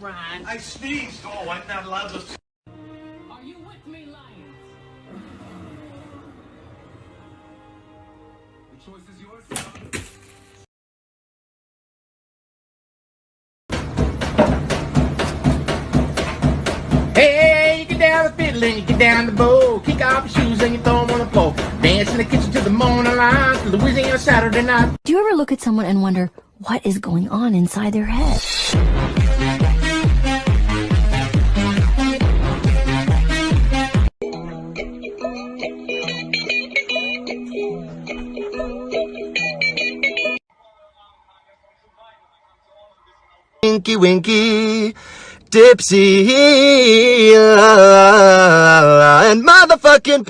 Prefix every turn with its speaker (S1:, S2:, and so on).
S1: Ron.
S2: I sneezed. Oh, I'm not allowed to.
S1: Are you with me, Lions?
S3: The choice is yours, son.
S4: Hey, you get down the fiddle and you get down the bow. Kick off your shoes and you throw them on the floor. Dance in the kitchen till the morning light, till Louisiana Saturday night.
S5: Do you ever look at someone and wonder what is going on inside their head?
S6: Winky, winky, dipsy, and motherfucking